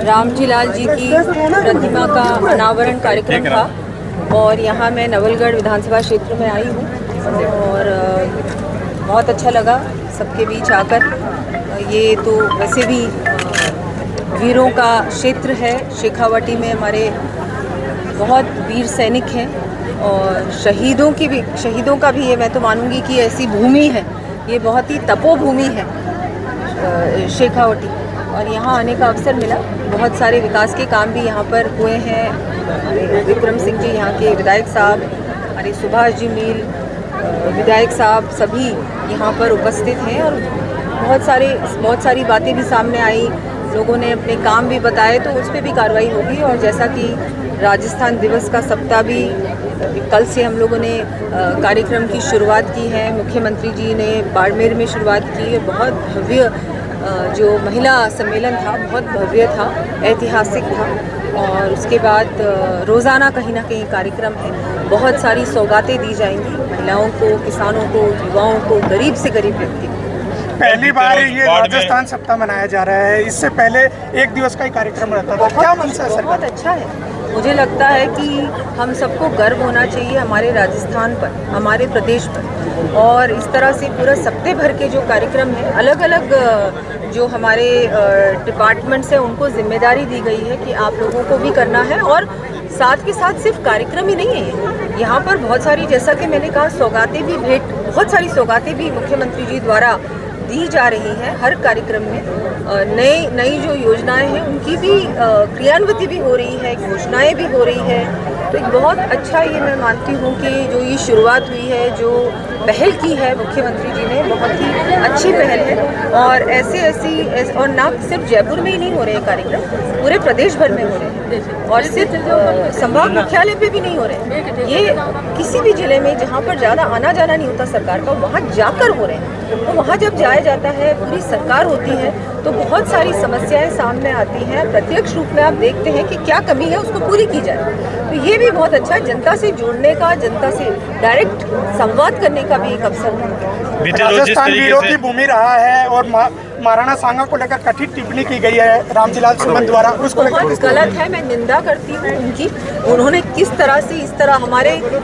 रामजी लाल जी की प्रतिमा का अनावरण कार्यक्रम था और यहाँ मैं नवलगढ़ विधानसभा क्षेत्र में आई हूँ और बहुत अच्छा लगा सबके बीच आकर। ये तो वैसे भी वीरों का क्षेत्र है। शेखावाटी में हमारे बहुत वीर सैनिक हैं और शहीदों का भी ये मैं तो मानूंगी कि ऐसी भूमि है, ये बहुत ही तपोभूमि है शेखावाटी। और यहाँ आने का अवसर मिला। बहुत सारे विकास के काम भी यहाँ पर हुए हैं। विक्रम सिंह जी यहाँ के विधायक साहब, हमारे सुभाष जी मील विधायक साहब सभी यहाँ पर उपस्थित हैं और बहुत सारी बातें भी सामने आई। लोगों ने अपने काम भी बताए तो उस पर भी कार्रवाई होगी। और जैसा कि राजस्थान दिवस का सप्ताह भी कल से हम लोगों ने कार्यक्रम की शुरुआत की है। मुख्यमंत्री जी ने बाड़मेर में शुरुआत की। बहुत भव्य जो महिला सम्मेलन था, बहुत भव्य था, ऐतिहासिक था। और उसके बाद रोज़ाना कहीं ना कहीं कार्यक्रम है। बहुत सारी सौगातें दी जाएंगी महिलाओं को, किसानों को, युवाओं को, गरीब से गरीब व्यक्ति को। पहली बार ये राजस्थान सप्ताह मनाया जा रहा है। इससे पहले एक दिवस का ही कार्यक्रम रहता था। क्या मनसा है? बहुत अच्छा है। मुझे लगता है कि हम सबको गर्व होना चाहिए हमारे राजस्थान पर, हमारे प्रदेश पर। और इस तरह से पूरा सप्ताह भर के जो कार्यक्रम है, अलग अलग जो हमारे डिपार्टमेंट्स हैं उनको जिम्मेदारी दी गई है कि आप लोगों को भी करना है। और साथ के साथ सिर्फ कार्यक्रम ही नहीं है, यहाँ पर बहुत सारी, जैसा कि मैंने कहा, सौगातें भी बहुत सारी सौगातें भी मुख्यमंत्री जी द्वारा दी जा रही हैं। हर कार्यक्रम में नई जो योजनाएं हैं उनकी भी क्रियान्विति भी हो रही है, घोषणाएं भी हो रही है। तो एक बहुत अच्छा ये मैं मानती हूँ कि जो ये शुरुआत हुई है, जो पहल की है मुख्यमंत्री जी ने, बहुत ही अच्छी पहल है। और ऐसी और ना सिर्फ जयपुर में ही नहीं हो रहे हैं कार्यक्रम, पूरे प्रदेश भर में हो रहे हैं। और सिर्फ संभाग मुख्यालय पे भी नहीं हो रहे हैं, ये किसी भी जिले में जहाँ पर ज़्यादा आना जाना नहीं होता सरकार का, वहाँ जाकर हो रहे हैं। तो वहाँ जब जाया जाता है, पूरी सरकार होती है, तो बहुत सारी समस्याएं सामने आती हैं। प्रत्यक्ष रूप में आप देखते हैं कि क्या कमी है, उसको पूरी की जाए। तो ये भी बहुत अच्छा है, जनता से जुड़ने का, जनता से डायरेक्ट संवाद करने का भी एक अवसर है। राजस्थान वीरों की भूमि रहा है और महाराणा सांगा को लेकर कथित टिप्पणी की गई है रामजी लाल सुमन द्वारा, उसको बहुत गलत है। मैं निंदा करती हूँ उनकी। उन्होंने किस तरह से इस तरह हमारे जो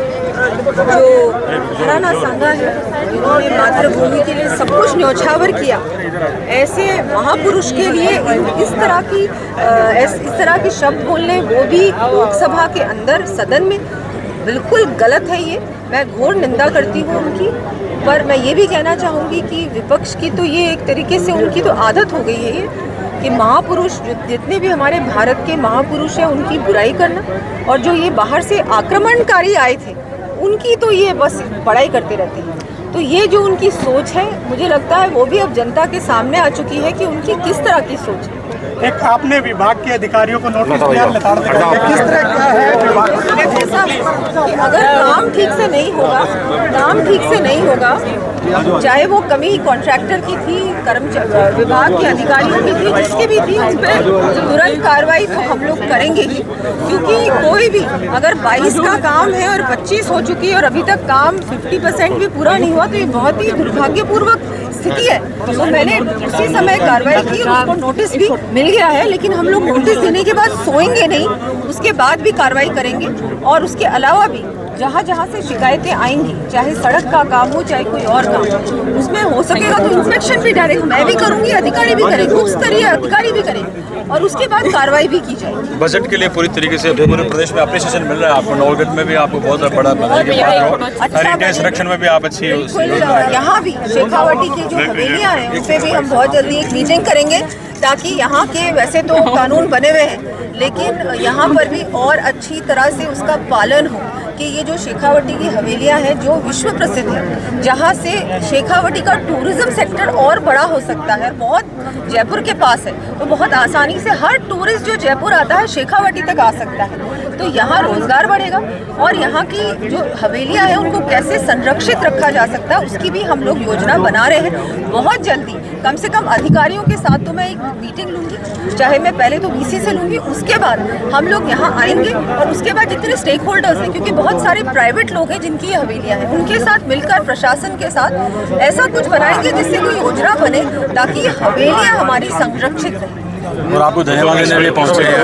महाराणा सांगा है, उन्होंने मातृभूमि के लिए सब कुछ न्यौछावर किया। ऐसे महापुरुष के लिए इस तरह के शब्द बोलने, वो भी लोकसभा के अंदर सदन में, बिल्कुल गलत है। ये मैं घोर निंदा करती हूँ उनकी। पर मैं ये भी कहना चाहूँगी कि विपक्ष की तो ये एक तरीके से उनकी तो आदत हो गई है ये, कि महापुरुष जितने भी हमारे भारत के महापुरुष हैं उनकी बुराई करना, और जो ये बाहर से आक्रमणकारी आए थे उनकी तो ये बस बड़ाई करते रहते हैं। तो ये जो उनकी सोच है, मुझे लगता है वो भी अब जनता के सामने आ चुकी है कि उनकी किस तरह की सोच है। एक आपने विभाग के अधिकारियों को नोटिस दिया, किस तरह का है विभाग? कि अगर काम ठीक से नहीं होगा, चाहे वो कमी कॉन्ट्रैक्टर की थी, विभाग के अधिकारियों की थी, जिसकी भी थी, उस पर तुरंत कार्रवाई तो हम लोग करेंगे ही। क्योंकि कोई भी अगर 22 का काम है और 25 हो चुकी है और अभी तक काम 50% भी पूरा नहीं हुआ, तो ये बहुत ही दुर्भाग्यपूर्वक स्थिति है। तो मैंने उसी समय कार्रवाई की और उसको नोटिस भी मिल गया है। लेकिन हम लोग नोटिस देने के बाद सोएंगे नहीं, उसके बाद भी कार्रवाई करेंगे। और उसके अलावा भी जहाँ से शिकायतें आएंगी, चाहे सड़क का काम हो, चाहे कोई और काम, उसमें हो सकेगा तो इंस्पेक्शन भी डायरेक्ट मैं भी करूंगी, अधिकारी भी करेंगे, उच्च स्तरीय अधिकारी भी करेंगे, और उसके बाद कार्रवाई भी की जाएगी। बजट के लिए पूरी तरीके से पूरे प्रदेश में अप्रिसिएशन मिल रहा है आपको। नवलगढ़ में भी आपको बहुत बड़ा हेरिटेज संरक्षण में भी आप अच्छी। यहाँ भी शेखावाटी की जो हवेलियाँ हैं उस पर भी हम बहुत जल्दी एक मीटिंग करेंगे, ताकि यहाँ के वैसे तो कानून बने हुए हैं, लेकिन यहाँ पर भी और अच्छी तरह से उसका पालन हो। कि ये जो शेखावाटी की हवेलियाँ हैं जो विश्व प्रसिद्ध है, जहाँ से शेखावाटी का टूरिज्म सेक्टर और बड़ा हो सकता है, बहुत जयपुर के पास है, तो बहुत आसानी से हर टूरिस्ट जो जयपुर आता है शेखावाटी तक आ सकता है। तो यहाँ रोजगार बढ़ेगा और यहाँ की जो हवेलियाँ हैं उनको कैसे संरक्षित रखा जा सकता है, उसकी भी हम लोग योजना बना रहे हैं। बहुत जल्दी, कम से कम अधिकारियों के साथ तो मैं एक मीटिंग लूँगी, चाहे मैं पहले तो वीसी से लूँगी, उसके बाद हम लोग यहाँ आएंगे और उसके बाद जितने स्टेक होल्डर्स हैं, क्योंकि बहुत सारे प्राइवेट लोग हैं जिनकी हवेलियाँ हैं, उनके साथ मिलकर प्रशासन के साथ ऐसा कुछ बनाएंगे जिससे कोई योजना बने ताकि हवेलियाँ हमारी संरक्षित रहें। और आपको धन्यवाद देने के लिए पहुंचे हैं।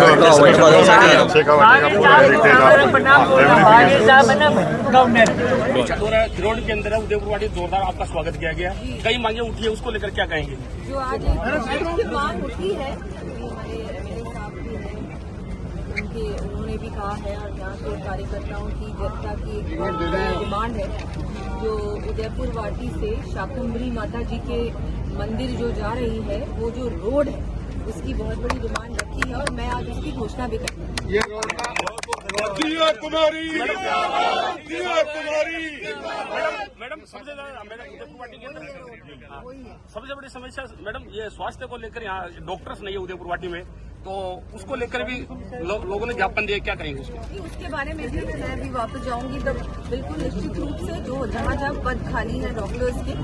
ग्राउंड के अंदर है उदयपुर वाटी, जोरदार आपका स्वागत किया गया। कई मांगे उठी है, उसको लेकर क्या कहेंगे? जो आज एक मांग उठी है, हमारे एमएलए साहब भी हैं, उन्होंने भी कहा है, और यहाँ के कार्यकर्ताओं की जनता की एक बहुत बड़ी डिमांड है, जो उदयपुर वाटी से शाकंभरी माता जी के मंदिर जो जा रही है, वो जो रोड है उसकी बहुत बड़ी डिमांड रखी है, और मैं आज उसकी घोषणा भी करती हूँ। मैडम सबसे ज्यादा उदयपुर वाटी के अंदर सबसे बड़ी समस्या मैडम ये स्वास्थ्य को लेकर, यहाँ डॉक्टर्स नहीं है उदयपुर वाटी में, तो उसको लेकर भी लोगों ने ज्ञापन दिया, क्या करेंगे उसको? उसके बारे में भी मैं भी वापस जाऊंगी, तब बिल्कुल निश्चित रूप से जो जहाँ जहाँ पद खाली है डॉक्टर्स के,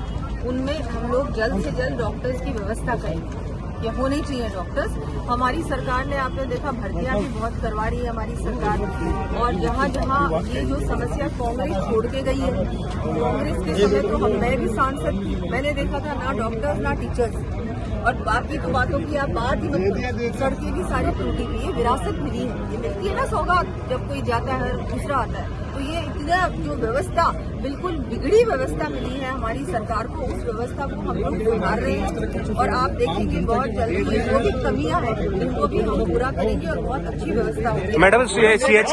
उनमें हम लोग जल्द से जल्द डॉक्टर्स की व्यवस्था करेंगे। ये होने चाहिए डॉक्टर्स। हमारी सरकार ने, आपने देखा, भर्तियां भी बहुत करवा रही है हमारी सरकार, और जहाँ जहाँ ये जो समस्या कांग्रेस छोड़ के गई है, कांग्रेस के समय तो मैं भी सांसद थी, मैंने देखा था ना डॉक्टर्स ना टीचर्स, और बाकी तो बातों की आप बात ही मत। सड़कें भी सारी टूटी हुई है, विरासत मिली है, ये मिलती है ना सौगात, जब कोई जाता है दूसरा आता है, तो ये इतना जो व्यवस्था बिल्कुल बिगड़ी व्यवस्था मिली है हमारी सरकार को, उस व्यवस्था को हम लोग सुधार रहे हैं, और आप देखेंगे बहुत जल्दी जो भी कमियां हैं इनको भी हम पूरा करेंगे और बहुत अच्छी व्यवस्था होगी। Madam CHC